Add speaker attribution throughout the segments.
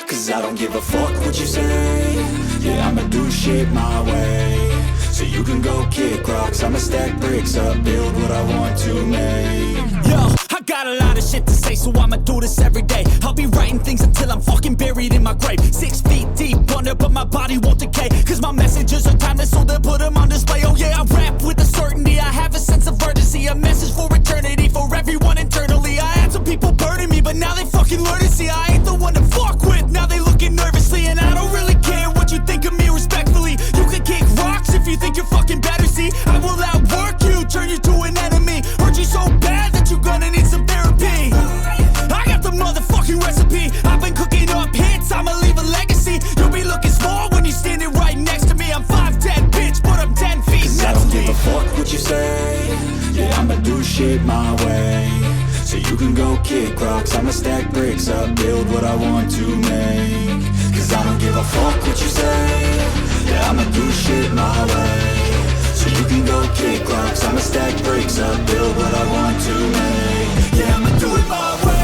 Speaker 1: Cause I don't give a fuck what you say. Yeah, I'ma do shit my way. So you can go kick rocks, I'ma stack bricks up, build what I want to make.
Speaker 2: Yo, I got a lot of shit to say, so I'ma do this every day. I'll be writing things until I'm fucking buried in my grave. 6 feet deep under, but my body won't decay. Cause my messages are timeless, so they'll put them on display. Oh yeah, I rap with a certainty, I have a sense of urgency. A message for eternity, for everyone internally. I had some people burning me, but now they fucking learn to see I ain't the one to fuck with, now they looking nervously. And I don't really care what you think of me, respectfully. You can kick rocks if you think you're fucking better, see. I will outwork you, turn you to an enemy. Hurt you so bad that you're gonna need some therapy. I got the motherfucking recipe, I've been cooking up hits, I'ma leave a legacy. You'll be looking small when you're standing right next to me. I'm 5'10", bitch, but I'm 10 feet next to me.
Speaker 1: I don't give a fuck what you say. Yeah, I'ma do shit my way. So you can go kick rocks, I'ma stack bricks up, build what I want to make. Cause I don't give a fuck what you say. Yeah, I'ma do shit my way. So you can go kick rocks, I'ma stack bricks up, build what I want to make. Yeah, I'ma do it my way.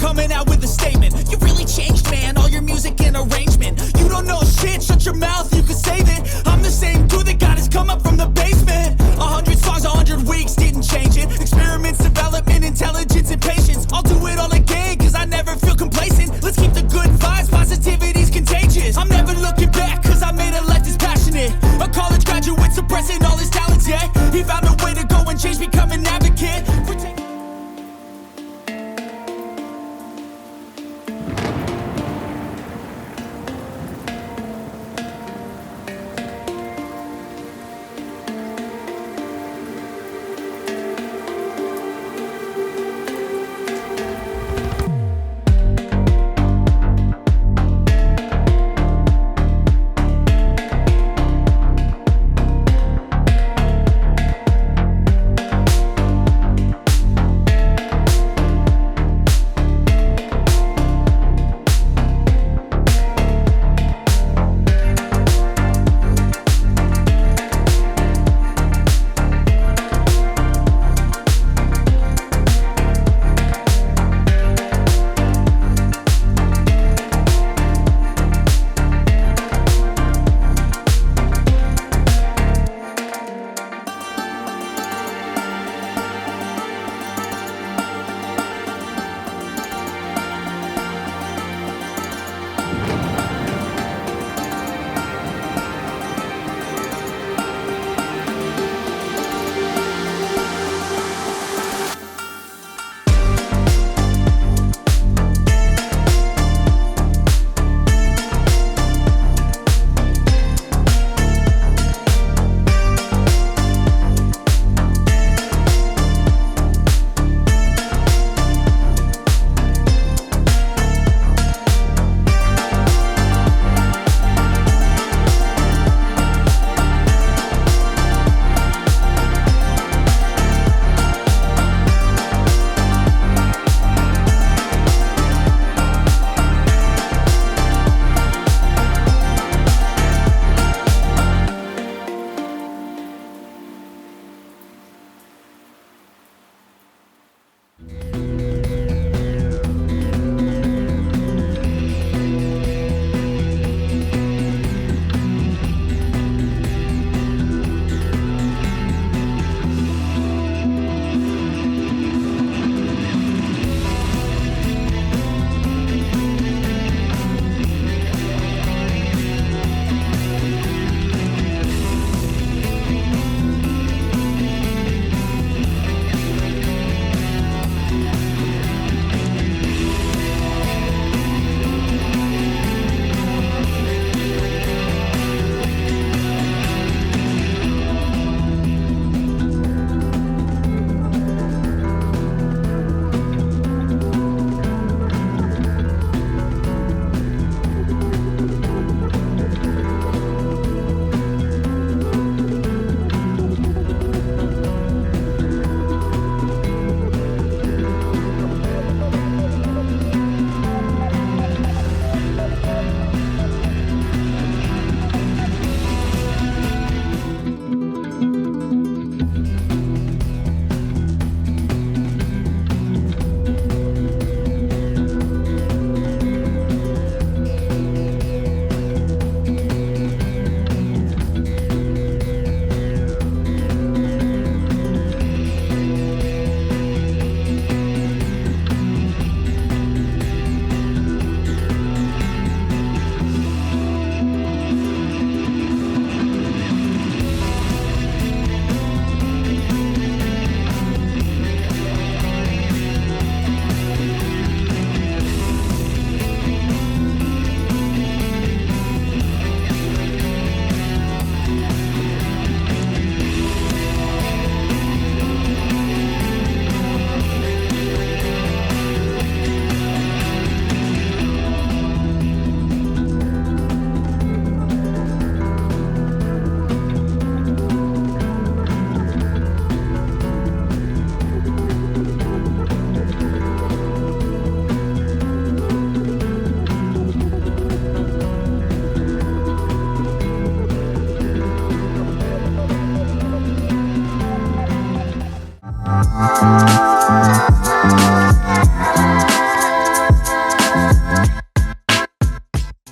Speaker 2: Coming out with a statement. You really changed, man, all your music and arrangement. You don't know shit, shut your mouth